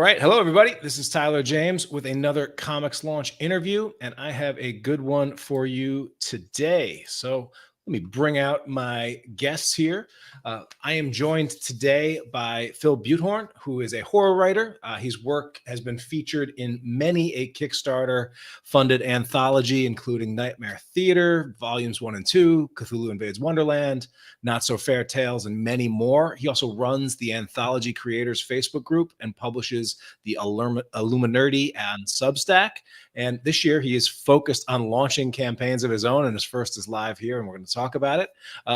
right. Hello, everybody. This is Tyler James with another Comics Launch interview, and I have a good one for you today. So let me bring out my guests here. I am joined today by Phil Butehorn, who is a horror writer. His work has been featured in many a Kickstarter-funded anthology, including Nightmare Theater, Volumes 1 and 2, Cthulhu Invades Wonderland, Not So Fair Tales, and many more. He also runs the Anthology Creators Facebook group and publishes the Illuminati on Substack. And this year, he is focused on launching campaigns of his own, and his first is live here, and we're going to talk about it.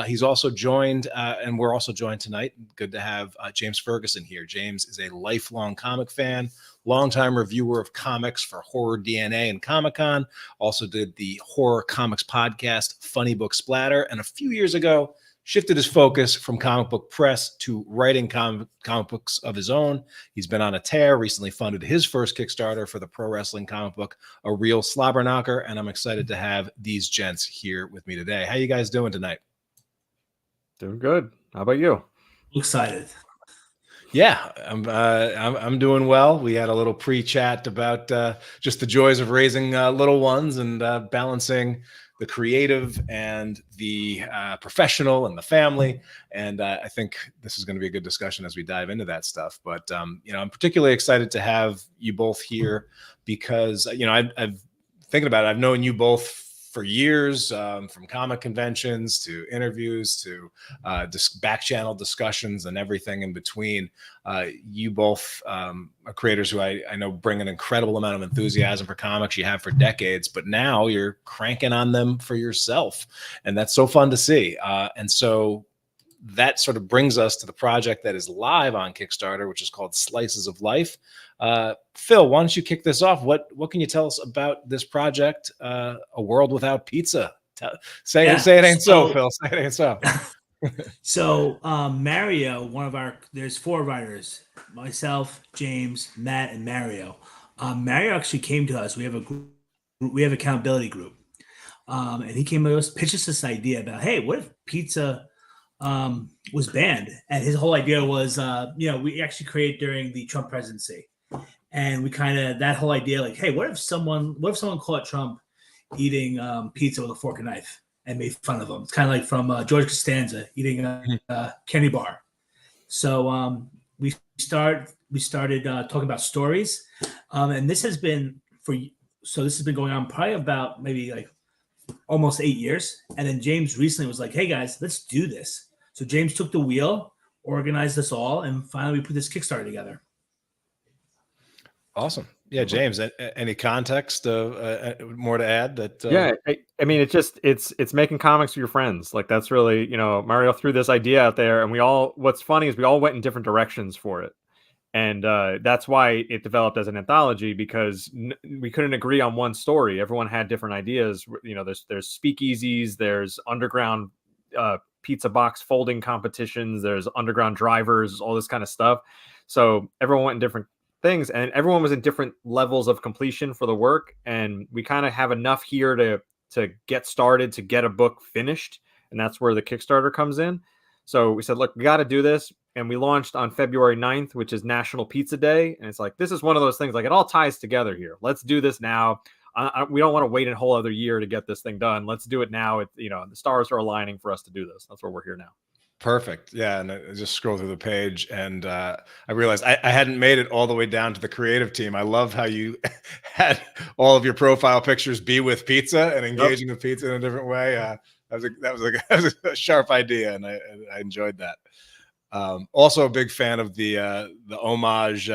He's also joined, and we're also joined tonight. Good to have James Ferguson here. James is a lifelong comic fan, longtime reviewer of comics for Horror DNA and Comic-Con, also did the horror comics podcast, Funny Book Splatter, and a few years ago, shifted his focus from comic book press to writing comic books of his own. He's been on a tear, recently funded his first Kickstarter for the pro wrestling comic book, A Real Slobber Knocker, and I'm excited to have these gents here with me today. How you guys doing tonight? Doing good. How about you? Excited. Yeah, I'm doing well. We had a little pre-chat about just the joys of raising little ones and balancing the creative and the professional and the family. And I think this is going to be a good discussion as we dive into that stuff. But, I'm particularly excited to have you both here because, I've thinking about it. I've known you both for years, from comic conventions to interviews to back channel discussions and everything in between. You both are creators who I know bring an incredible amount of enthusiasm for comics. You have for decades, but now you're cranking on them for yourself. And that's so fun to see. And so that sort of brings us to the project that is live on Kickstarter, which is called Slices of Life. Phil, why don't you kick this off? What can you tell us about this project, A World Without Pizza? Say it ain't so, Phil. Say it ain't so. So Mario, there's four writers, myself, James, Matt, and Mario. Mario actually came to us. We have an accountability group. And he came to us, pitched us this idea about, hey, what if pizza was banned? And his whole idea was, we actually created during the Trump presidency. And we that whole idea, like, hey, what if someone caught Trump eating pizza with a fork and knife and made fun of him? It's kind of like from George Costanza eating a candy bar. So we started talking about stories, and this has been going on probably about maybe like almost 8 years. And then James recently was like, hey guys, let's do this. So James took the wheel, organized us all, and finally we put this Kickstarter together. Awesome. Yeah, James, any context more to add? Yeah, I mean, it's making comics with your friends. Like, that's really, Mario threw this idea out there, and what's funny is we all went in different directions for it. And that's why it developed as an anthology, because we couldn't agree on one story. Everyone had different ideas. There's speakeasies, there's underground pizza box folding competitions, there's underground drivers, all this kind of stuff. So everyone went in different things, and everyone was in different levels of completion for the work. And we kind of have enough here to get started, to get a book finished. And that's where the Kickstarter comes in. So we said, look, we got to do this. And we launched on February 9th, which is National Pizza Day. And it's like, this is one of those things, like, it all ties together here. Let's do this now. We don't want to wait a whole other year to get this thing done. Let's do it now. The stars are aligning for us to do this. That's where we're here now. Perfect. Yeah. And I just scrolled through the page, and I realized I hadn't made it all the way down to the creative team. I love how you had all of your profile pictures be with pizza and engaging with pizza in a different way. That was a sharp idea, and I enjoyed that. Also a big fan of the homage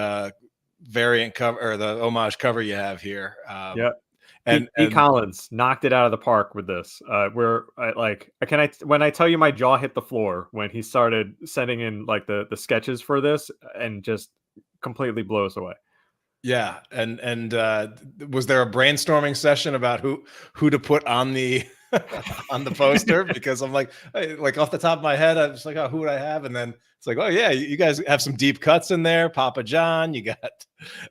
variant cover, or the homage cover you have here. And Collins knocked it out of the park with this. When I tell you my jaw hit the floor when he started sending in like the sketches for this, and just completely blow us away. Yeah, and was there a brainstorming session about who to put on the on the poster? Because I'm like off the top of my head, I'm just like, oh, who would I have? And then it's like, oh yeah, you guys have some deep cuts in there. Papa John, you got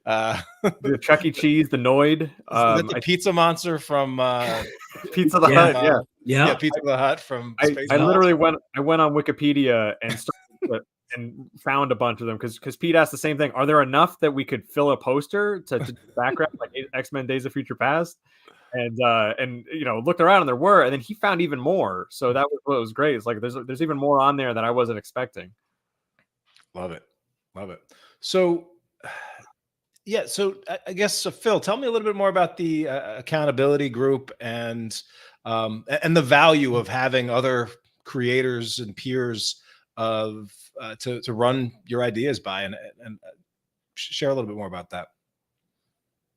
the Chuck E. Cheese, the Noid, the pizza monster from Pizza the Hut. Yeah, Pizza the Hut from. I literally went on Wikipedia and started and found a bunch of them because Pete asked the same thing. Are there enough that we could fill a poster to background like X-Men Days of Future Past? And looked around and there were, and then he found even more. So that was what was great. It's like there's even more on there that I wasn't expecting. Love it. So yeah, so I guess Phil, tell me a little bit more about the accountability group and the value of having other creators and peers of to run your ideas by, and share a little bit more about that.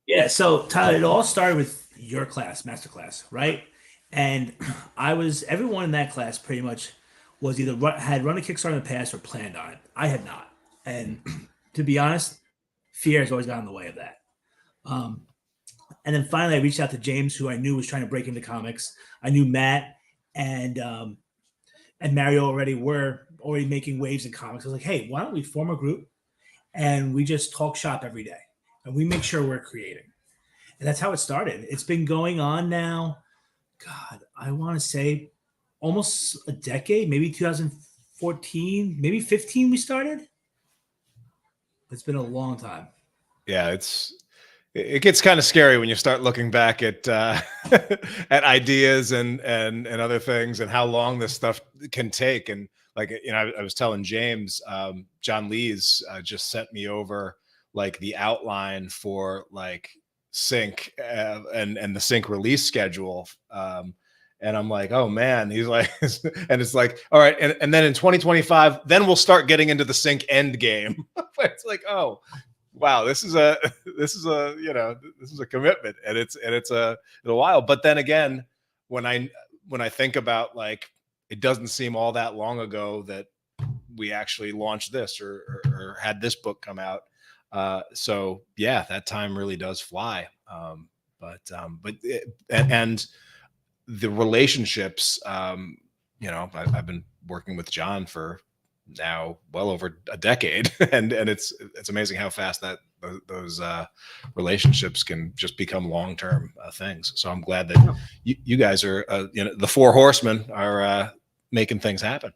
Yeah, so Tyler, it all started with your class, master class, right? And everyone in that class pretty much was either had run a Kickstarter in the past or planned on it. I had not, and to be honest, fear has always gotten in the way of that. And then finally, I reached out to James, who I knew was trying to break into comics. I knew Matt and Mario were already making waves in comics. I was like, hey, why don't we form a group and we just talk shop every day and we make sure we're creating. And that's how it started. It's been going on now, God, I want to say almost a decade, maybe 2014, maybe 15 we started. It's been a long time. Yeah, it gets kind of scary when you start looking back at at ideas and other things and how long this stuff can take. And like, I was telling James, John Lees just sent me over like the outline for like Sync and the Sync release schedule. And I'm like, oh man, he's like, and it's like, all right. And then in 2025, then we'll start getting into the Sync end game. It's like, oh, wow, this is a commitment, and it's a while. But then again, when I think about like, it doesn't seem all that long ago that we actually launched this or had this book come out. So yeah, that time really does fly. And the relationships, I've been working with John for now well over a decade, and it's amazing how fast that those relationships can just become long-term things. So I'm glad that you guys are the Four Horsemen are making things happen.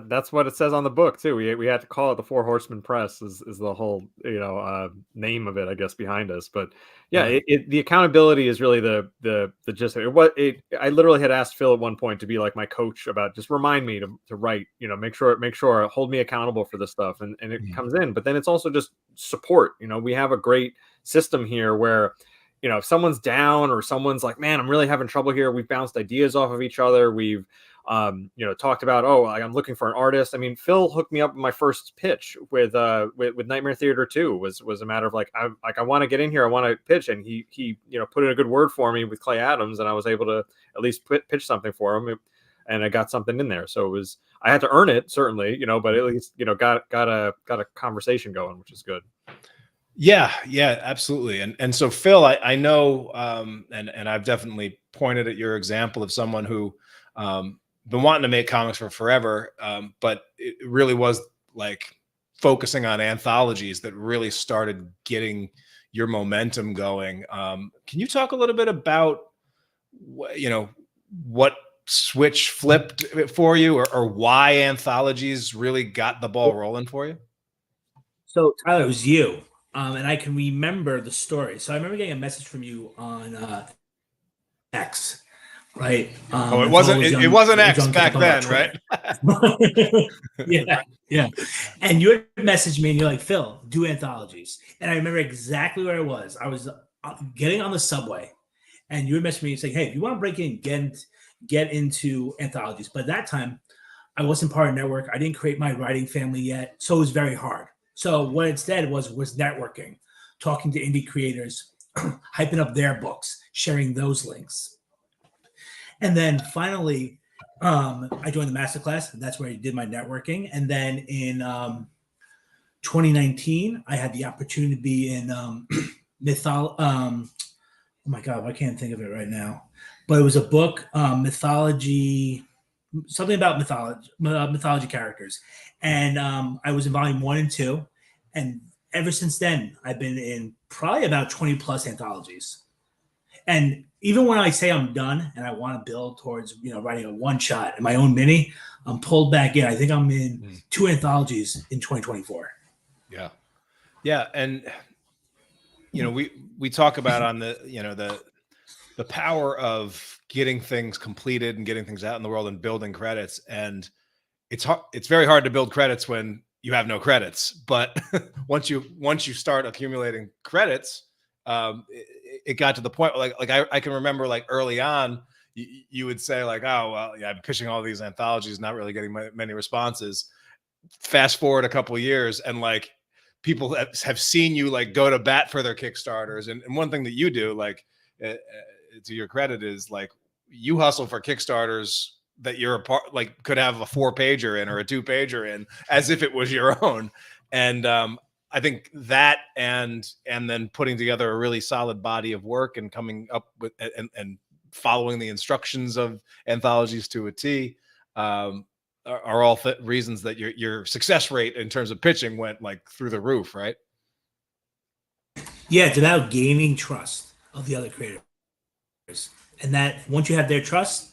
That's what it says on the book too. We had to call it the Four Horsemen Press is the whole name of it, I guess, behind us. But yeah, the accountability is really the gist of it. I literally had asked Phil at one point to be like my coach about just remind me to write, make sure hold me accountable for this stuff, and it comes in. But then it's also just support. We have a great system here where if someone's down or someone's like, man, I'm really having trouble here, we've bounced ideas off of each other. We've talked about, I'm looking for an artist. I mean, Phil hooked me up with my first pitch with Nightmare Theater 2 was a matter of like, I want to get in here. I want to pitch. And he put in a good word for me with Clay Adams, and I was able to at least pitch something for him, and I got something in there. So I had to earn it, certainly, but at least, got a conversation going, which is good. Yeah, absolutely. And so Phil, I know, and I've definitely pointed at your example of someone who, been wanting to make comics for forever, but it really was like focusing on anthologies that really started getting your momentum going. Can you talk a little bit about what switch flipped for you, or why anthologies really got the ball rolling for you? So Tyler, it was you, and I can remember the story. So I remember getting a message from you on X. Right. It wasn't X back then, right? Yeah. And you had messaged me and you're like, Phil, do anthologies. And I remember exactly where I was. I was getting on the subway, and you had messaged me and saying, hey, if you want to break in, get into anthologies. But at that time, I wasn't part of network. I didn't create my writing family yet. So it was very hard. So what instead was networking, talking to indie creators, hyping up their books, sharing those links. And then finally, I joined the masterclass, and that's where I did my networking. And then in 2019, I had the opportunity to be in oh my God, I can't think of it right now. But it was a book, mythology, something about mythology characters. And I was in volume 1 and 2. And ever since then, I've been in probably about 20 plus anthologies. And even when I say I'm done and I want to build towards, writing a one shot in my own mini, I'm pulled back in. I think I'm in 2 anthologies in 2024. Yeah. Yeah. And, we talk about on the power of getting things completed and getting things out in the world and building credits. And it's very hard to build credits when you have no credits, but once you start accumulating credits, it got to the point I can remember early on, you would say oh, well, yeah, I'm pushing all these anthologies, not really getting many responses. Fast forward a couple of years, and people have seen you go to bat for their Kickstarters. And one thing that you do, to your credit, is you hustle for Kickstarters that you're a part, could have a 4-pager in or a 2-pager in, as if it was your own. And I think that and then putting together a really solid body of work and coming up with and following the instructions of anthologies to a T are all reasons that your success rate in terms of pitching went through the roof, right? Yeah, it's about gaining trust of the other creators, and that once you have their trust,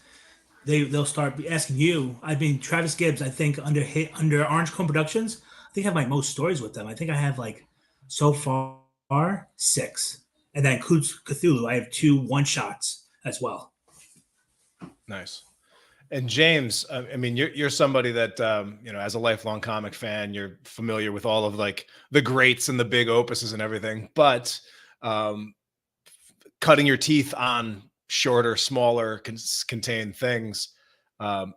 they'll start asking you. I mean, Travis Gibbs, I think under Orange Cone Productions, I think I have my most stories with them. I think I have so far 6, and that includes Cthulhu. I have 2 one-shots as well. Nice. And James, I mean, you're somebody that as a lifelong comic fan, you're familiar with all of the greats and the big opuses and everything, but cutting your teeth on shorter, smaller, contained things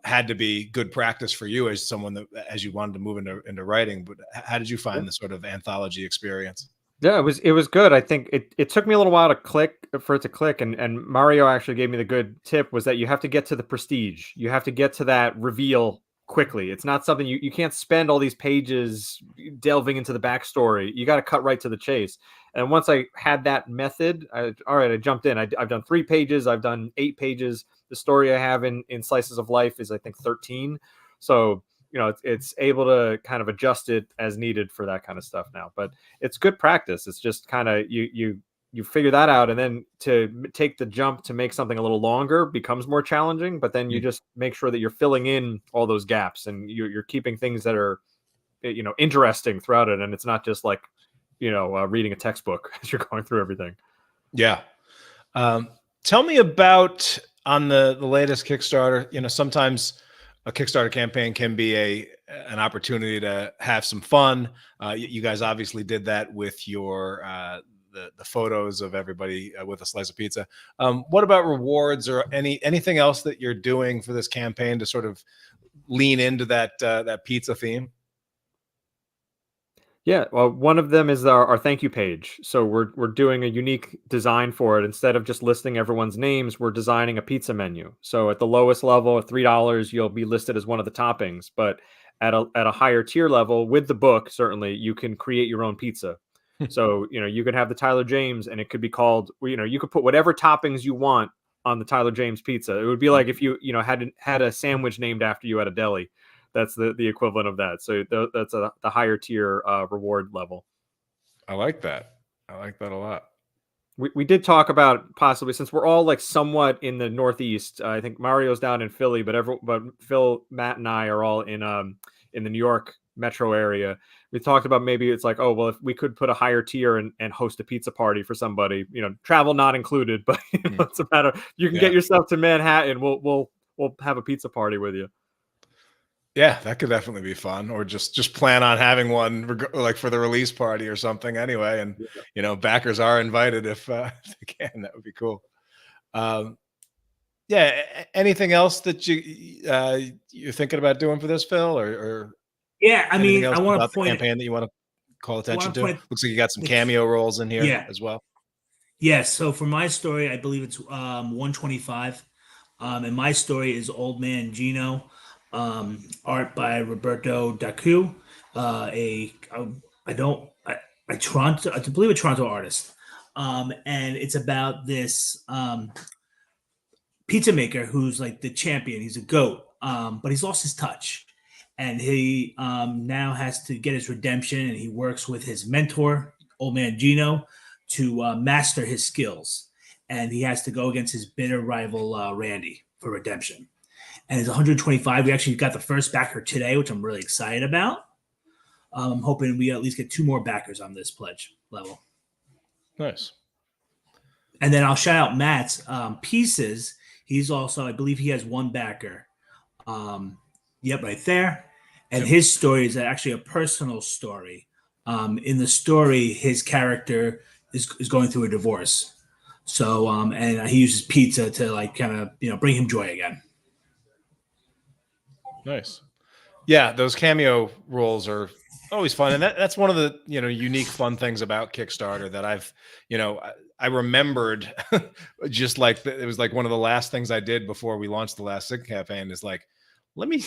had to be good practice for you as someone that, as you wanted to move into writing. But how did you find the sort of anthology experience? Yeah, it was good. I think it took me a little while for it to click, and Mario actually gave me the good tip, was that you have to get to the prestige. You have to get to that reveal quickly. It's not something you can't spend all these pages delving into the backstory. You got to cut right to the chase. And once I had that method, I jumped in. I've done 3 pages. I've done 8 pages. The story I have in Slices of Life is, I think, 13. So it's able to kind of adjust it as needed for that kind of stuff now. But it's good practice. It's just kind of you figure that out, and then to take the jump to make something a little longer becomes more challenging. But then you just make sure that you're filling in all those gaps, and you're keeping things that are interesting throughout it, and it's not just reading a textbook as you're going through everything. Yeah. Tell me about on the latest Kickstarter. Sometimes a Kickstarter campaign can be an opportunity to have some fun. You guys obviously did that with your the photos of everybody with a slice of pizza. What about rewards or anything else that you're doing for this campaign to sort of lean into that pizza theme? Yeah, well, one of them is our thank you page. So we're doing a unique design for it. Instead of just listing everyone's names, we're designing a pizza menu. So at the lowest level, at $3, you'll be listed as one of the toppings. But at a higher tier level, with the book, certainly you can create your own pizza. So you could have the Tyler James, and it could be called. You could put whatever toppings you want on the Tyler James pizza. It would be like if you had a sandwich named after you at a deli. That's the equivalent of that. So that's the higher tier reward level. I like that. I like that a lot. We did talk about possibly, since we're all somewhat in the Northeast. I think Mario's down in Philly, but Phil, Matt, and I are all in the New York metro area. We talked about maybe it's oh, well, if we could put a higher tier and host a pizza party for somebody, travel not included, but it's a matter. You can get yourself to Manhattan. We'll have a pizza party with you. Yeah, that could definitely be fun. Or just plan on having one for the release party or something anyway. And, backers are invited if they can. That would be cool. Yeah. Anything else that you're thinking about doing for this, Phil, or yeah, I mean, I want to point the campaign that you want to call attention to. Looks like you got some the cameo roles in here as well. Yeah. So for my story, I believe it's 125. And my story is Old Man Gino. Art by Roberto Dacu, I believe a Toronto artist. And it's about this pizza maker who's the champion. He's a goat, but he's lost his touch, and he now has to get his redemption. And he works with his mentor, Old Man Gino, to master his skills. and he has to go against his bitter rival Randy for redemption. And it's 125. We actually got the first backer today, which I'm really excited about. I'm hoping we at least get 2 more backers on this pledge level. Nice. And then I'll shout out Matt's Pieces. He's also, I believe he has 1 backer. Yep, right there. And his story is actually a personal story. In the story, his character is going through a divorce. So, and he uses pizza to like kind of, bring him joy again. Nice. Yeah, those cameo roles are always fun, and that's one of the unique fun things about Kickstarter that I've I remembered just like it was like one of the last things I did before we launched the last Sig campaign is like let me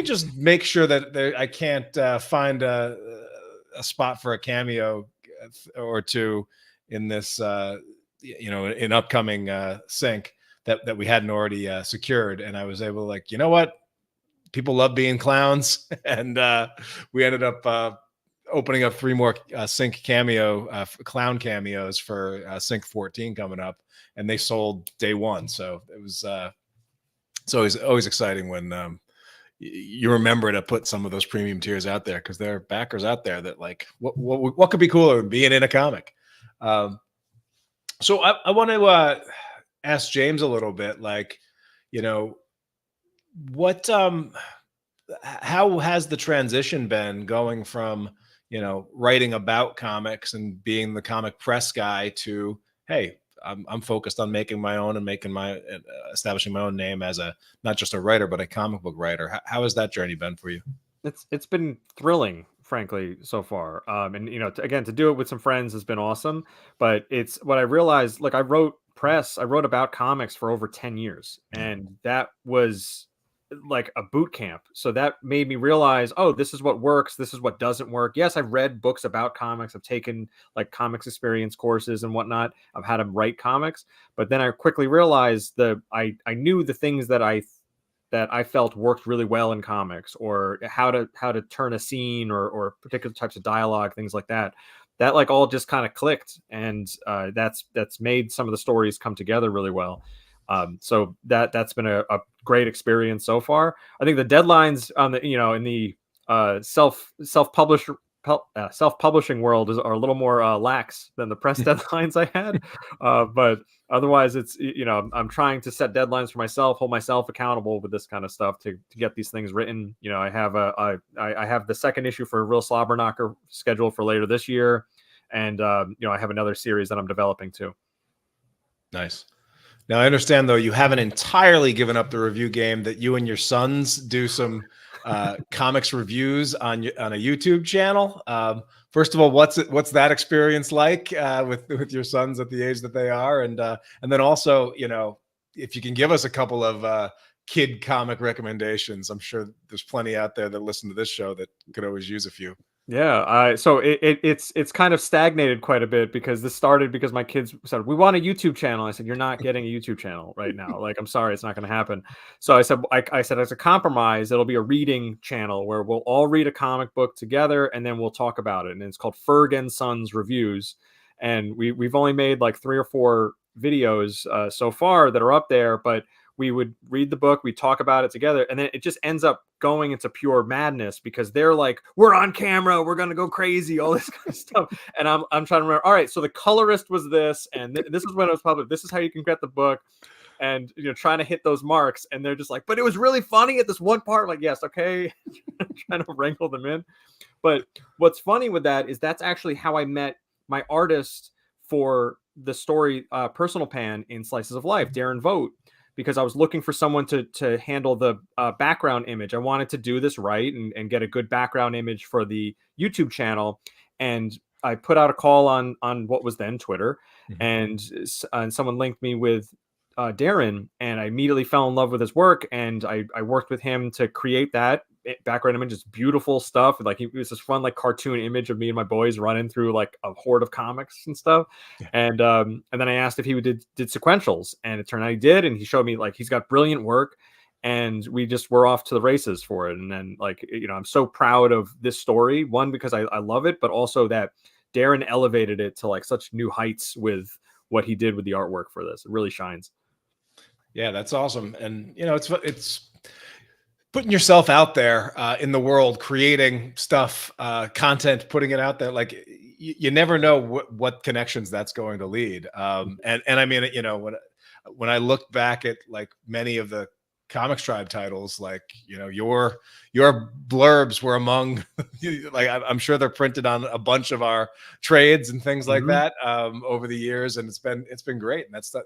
just make sure that I can't find a spot for a cameo or 2 in this in upcoming sync that we hadn't already secured, and I was able to like, you know what, people love being clowns, and we ended up opening up 3 more sync clown cameos for sync 14 coming up, and they sold day 1. So it was it's always exciting when you remember to put some of those premium tiers out there, because there are backers out there that like what could be cooler than being in a comic. So I want to ask James a little bit, like, what how has the transition been going from writing about comics and being the comic press guy to, hey, I'm focused on making my own and establishing my own name as not just a writer but a comic book writer? How has that journey been for you? It's been thrilling, frankly, so far. And again, to do it with some friends has been awesome. But it's what I realized. Like, I wrote about comics for over 10 years, and that was like a boot camp. So that made me realize, oh, this is what works, this is what doesn't work. Yes, I've read books about comics, I've taken like comics experience courses and whatnot, I've had to write comics, but then I quickly realized I knew the things that I felt worked really well in comics, or how to turn a scene or particular types of dialogue, things like that like all just kind of clicked, and that's made some of the stories come together really well. So that's been a great experience so far. I think the deadlines on the in the self-publishing world are a little more lax than the press deadlines I had, but otherwise it's I'm trying to set deadlines for myself, hold myself accountable with this kind of stuff to get these things written. I have I have the second issue for Real Slobber Knocker scheduled for later this year, and I have another series that I'm developing too. Nice. Now, I understand, though, you haven't entirely given up the review game, that you and your sons do some comics reviews on a YouTube channel. First of all, what's that experience like with your sons at the age that they are? And then also, if you can give us a couple of kid comic recommendations. I'm sure there's plenty out there that listen to this show that could always use a few. Yeah, so it's kind of stagnated quite a bit, because this started because my kids said, we want a YouTube channel. I said, you're not getting a YouTube channel right now. Like, I'm sorry, it's not going to happen. So I said, as a compromise, it'll be a reading channel where we'll all read a comic book together, and then we'll talk about it. And it's called Ferg and Sons Reviews. And we've only made like 3 or 4 videos so far that are up there, but we would read the book, we talk about it together, and then it just ends up going into pure madness, because they're like, we're on camera, we're gonna go crazy, all this kind of stuff. And I'm trying to remember, all right, so the colorist was this, and this is when it was published, this is how you can get the book, and trying to hit those marks. And they're just like, but it was really funny at this one part. I'm like, yes, okay. Trying to wrangle them in. But what's funny with that is that's actually how I met my artist for the story Personal Pan in Slices of Life, Darren Vogt, because I was looking for someone to handle the background image. I wanted to do this right and get a good background image for the YouTube channel. And I put out a call on what was then Twitter, and someone linked me with Darren, and I immediately fell in love with his work. And I worked with him to create that background image. It's beautiful stuff. Like, it was this fun, like, cartoon image of me and my boys running through like a horde of comics and stuff. Yeah. And then I asked if he did sequentials, and it turned out he did. And he showed me, like, he's got brilliant work, and we just were off to the races for it. And then, like, I'm so proud of this story, one, because I love it, but also that Darren elevated it to like such new heights with what he did with the artwork for this. It really shines. Yeah, that's awesome. And it's putting yourself out there in the world, creating stuff, content, putting it out there. Like you never know what connections that's going to lead. And I mean, when I look back at like many of the Comics Tribe titles, like your blurbs were among like I'm sure they're printed on a bunch of our trades and things like that over the years, and it's been great, and that stuff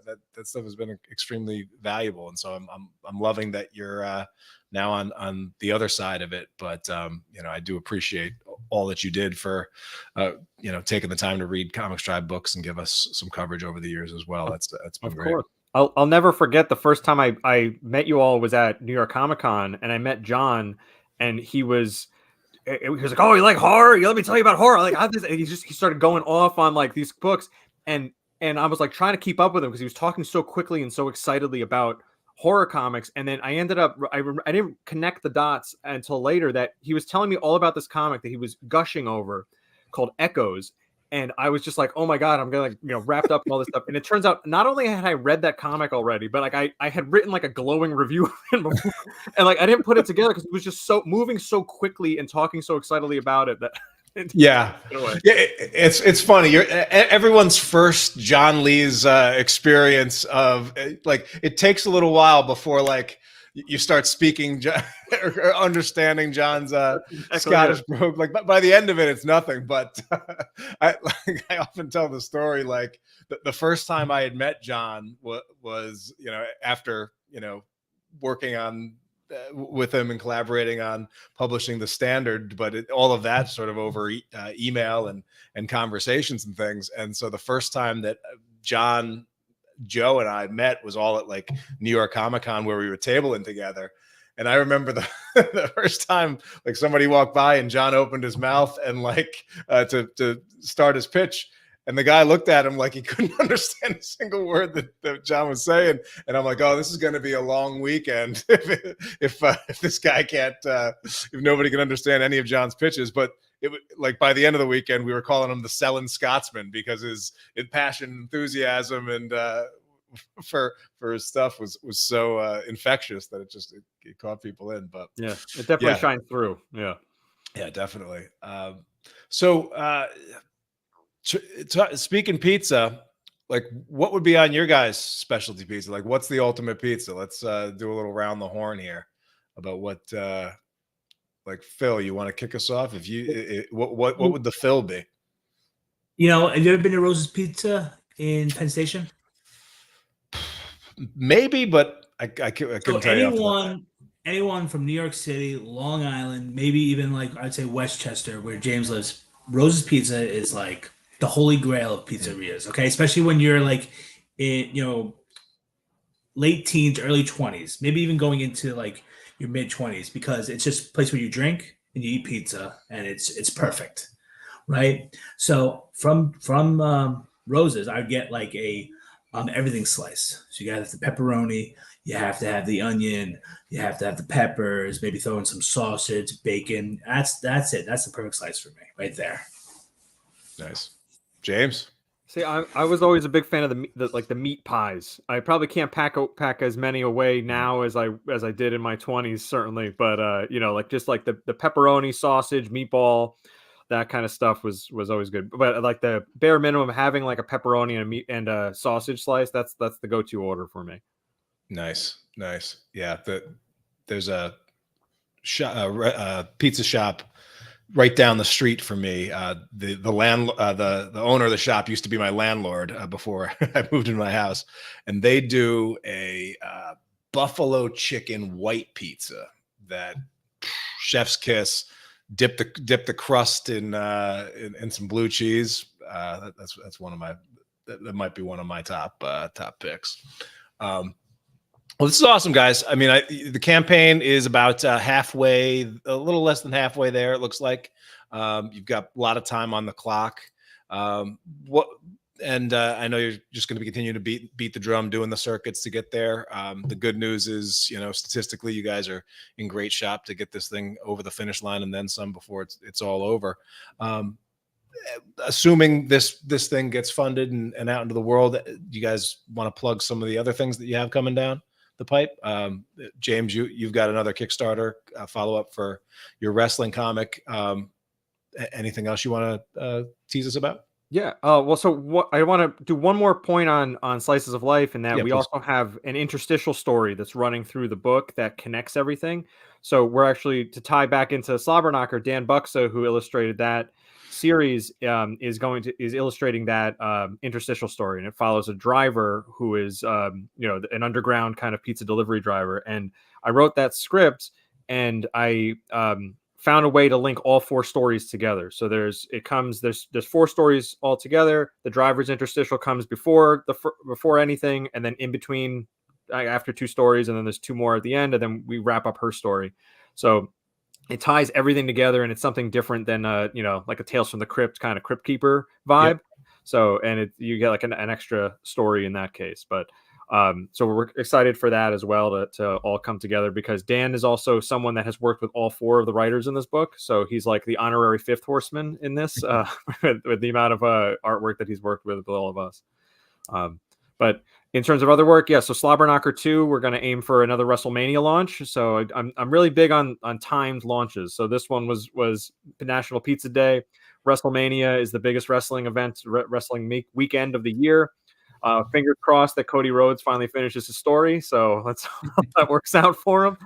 has been extremely valuable. And so I'm loving that you're now on the other side of it. But I do appreciate all that you did for taking the time to read Comics Tribe books and give us some coverage over the years as well. That's been great. Course. I'll never forget the first time I met you all was at New York Comic Con, and I met John, and he was like, "Oh, you like horror? Let me tell you about horror." Like, and he started going off on like these books, and I was like trying to keep up with him because he was talking so quickly and so excitedly about horror comics. And then I ended up I didn't connect the dots until later that he was telling me all about this comic that he was gushing over called Echoes. And I was just like, oh my God, I'm gonna wrapped up in all this stuff. And it turns out not only had I read that comic already, but like I had written like a glowing review of it before. And like I didn't put it together because it was just so moving so quickly and talking so excitedly about it that it's funny. Everyone's first John Lee's experience of like it takes a little while before like you start speaking or understanding John's Scottish brogue. Like by the end of it, it's nothing. But I often tell the story like the first time I had met John was after working on with him and collaborating on publishing the Standard, but all of that sort of over email and conversations and things. And so the first time that Joe and I met was all at like New York Comic Con where we were tabling together. And I remember the first time like somebody walked by and John opened his mouth and like to start his pitch. And the guy looked at him like he couldn't understand a single word that John was saying. And I'm like, oh, this is going to be a long weekend if this guy can't, if nobody can understand any of John's pitches. But it like by the end of the weekend, we were calling him the Selling Scotsman because his passion, enthusiasm, and for his stuff was so infectious that it caught people in. But yeah, it definitely shined through. Yeah, definitely. Speaking pizza, like what would be on your guys' specialty pizza? Like what's the ultimate pizza? Let's do a little round the horn here about what like Phil, you want to kick us off? What would the Phil be? Have you ever been to Rose's Pizza in Penn Station? Maybe, but I couldn't tell you. Anyone from New York City, Long Island, maybe even like I'd say Westchester, where James lives, Rose's Pizza is like the holy grail of pizzerias. Okay, especially when you're like in late teens, early 20s, maybe even going into like your mid 20s, because it's just a place where you drink and you eat pizza and it's perfect, right? So from Rose's, I'd get like a everything slice. So you got the pepperoni, you have to have the onion, you have to have the peppers, maybe throw in some sausage, bacon. That's it. That's the perfect slice for me right there. Nice. James? See, I was always a big fan of the meat pies. I probably can't pack as many away now as I did in my 20s, certainly. But like just like the pepperoni, sausage, meatball, that kind of stuff was always good. But like the bare minimum, having like a pepperoni and a meat and a sausage slice, that's the go-to order for me. Nice. Yeah, there's a pizza shop right down the street from me. The owner of the shop used to be my landlord before I moved into my house, and they do a buffalo chicken white pizza that chef's kiss. Dip the crust in some blue cheese. That's one of my that might be one of my top picks. Well, this is awesome, guys. I mean, the campaign is about halfway, a little less than halfway there. It looks like you've got a lot of time on the clock. I know you're just going to be continuing to beat the drum, doing the circuits to get there. The good news is, statistically, you guys are in great shape to get this thing over the finish line and then some before it's all over. assuming this thing gets funded and out into the world, do you guys want to plug some of the other things that you have coming down the pipe? James, you've got another Kickstarter follow up for your wrestling comic. Anything else you want to tease us about? Yeah. Well, so what I want to do one more point on Slices of Life, and that Yeah, we please. also have an interstitial story that's running through the book that connects everything. So we're actually, to tie back into Slobberknocker, Dan Buxa, who illustrated that series, is illustrating that interstitial story, and it follows a driver who is an underground kind of pizza delivery driver. And I wrote that script, and I found a way to link all 4 stories together. So there's 4 stories all together. The driver's interstitial comes before anything, and then in between, after 2 stories, and then there's 2 more at the end, and then we wrap up her story. So it ties everything together, and it's something different than like a Tales from the Crypt kind of Crypt Keeper vibe. Yep. So, and you get like an extra story in that case, but so we're excited for that as well to all come together, because Dan is also someone that has worked with all 4 of the writers in this book. So he's like the honorary 5th horseman in this, with the amount of artwork that he's worked with all of us. But in terms of other work, yeah, so Slobberknocker 2, we're going to aim for another WrestleMania launch. So I'm really big on timed launches. So this one was National Pizza Day. WrestleMania is the biggest wrestling event, wrestling weekend of the year. Fingers crossed that Cody Rhodes finally finishes his story. So let's hope that works out for him.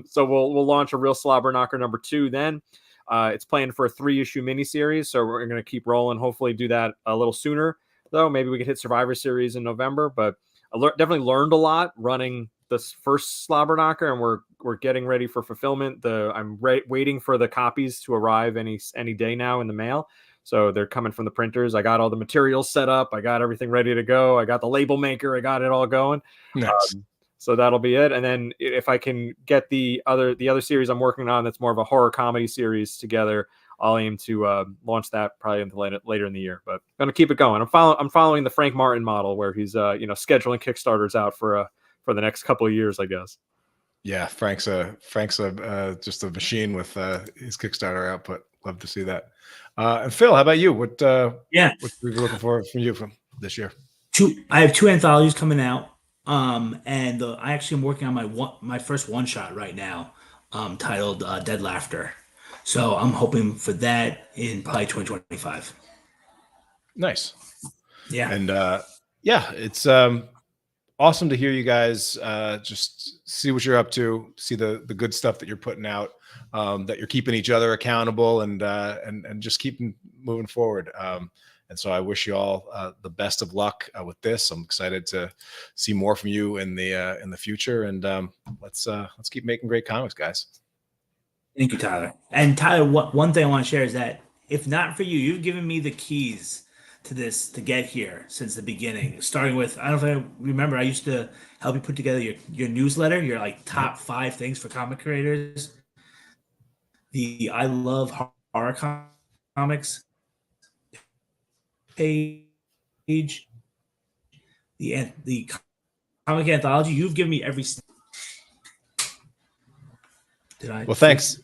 So we'll launch a real Slobberknocker number 2 then. It's planned for a 3-issue miniseries, so we're going to keep rolling. Hopefully do that a little sooner, though. Maybe we could hit Survivor Series in November. But I definitely learned a lot running this first Slobberknocker, and we're getting ready for fulfillment. I'm waiting for the copies to arrive any day now in the mail. So they're coming from the printers. I got all the materials set up. I got everything ready to go. I got the label maker. I got it all going. Nice. So that'll be it. And then if I can get the other series I'm working on, that's more of a horror comedy series together, I'll aim to launch that probably later in the year. But I'm gonna keep it going. I'm following the Frank Martin model, where he's scheduling Kickstarters out for the next couple of years, I guess. Yeah, Frank's just a machine with his Kickstarter output. Love to see that. And Phil, how about you? What are you looking for from you from this year? I have 2 anthologies coming out. And I actually am working on my first one-shot right now, titled Dead Laughter. So I'm hoping for that in probably 2025. Nice. Yeah. And it's awesome to hear you guys just see what you're up to, see the good stuff that you're putting out, that you're keeping each other accountable, and just keeping moving forward. And so I wish you all the best of luck with this. I'm excited to see more from you in the future. And let's keep making great comics, guys. Thank you, Tyler. And Tyler, one thing I want to share is that if not for you, you've given me the keys to this to get here since the beginning. Starting with, I don't know if I remember, I used to help you put together your newsletter, your like top 5 things for comic creators. The I Love Horror Comics page, the comic anthology. You've given me every. Did I? Well, thanks.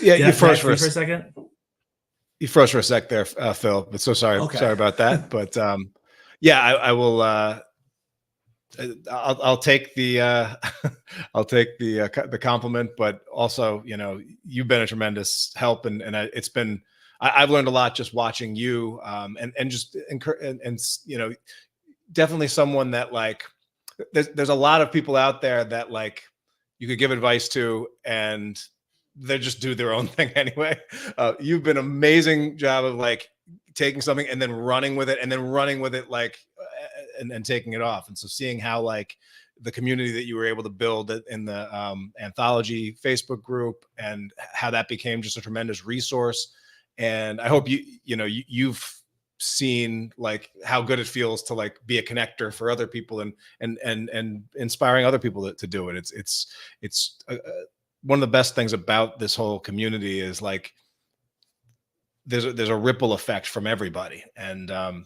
Yeah, you froze for a second. You froze for a sec there, Phil. But so sorry. Okay. Sorry about that. But yeah, I will. I'll take the I'll take the compliment. But also, you've been a tremendous help, and it's been. I've learned a lot just watching you, and just and definitely someone that like. There's a lot of people out there that like you could give advice to, and they just do their own thing anyway. You've been an amazing job of like taking something and then running with it, like, and taking it off. And so seeing how like the community that you were able to build in the anthology Facebook group, and how that became just a tremendous resource. And I hope you've seen like how good it feels to like be a connector for other people and inspiring other people to do it. It's one of the best things about this whole community is like there's a ripple effect from everybody, and I'm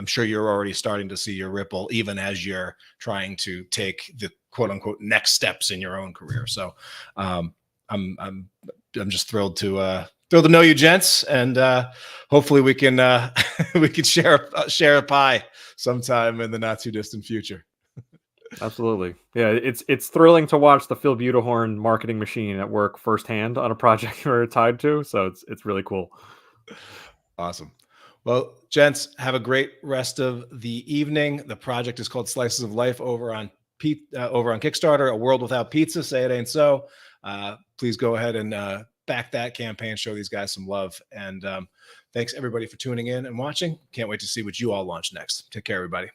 sure you're already starting to see your ripple even as you're trying to take the quote unquote next steps in your own career. So I'm just thrilled to Thrilled to know you, gents, and hopefully we can we can share a pie sometime in the not too distant future. Absolutely. Yeah, it's thrilling to watch the Phil Butehorn marketing machine at work firsthand on a project we're tied to. So it's really cool. Awesome. Well, gents, have a great rest of the evening. The project is called Slices of Life over on Kickstarter. A World Without Pizza. Say it ain't so. Please go ahead and back that campaign. Show these guys some love. And thanks everybody for tuning in and watching. Can't wait to see what you all launch next. Take care, everybody.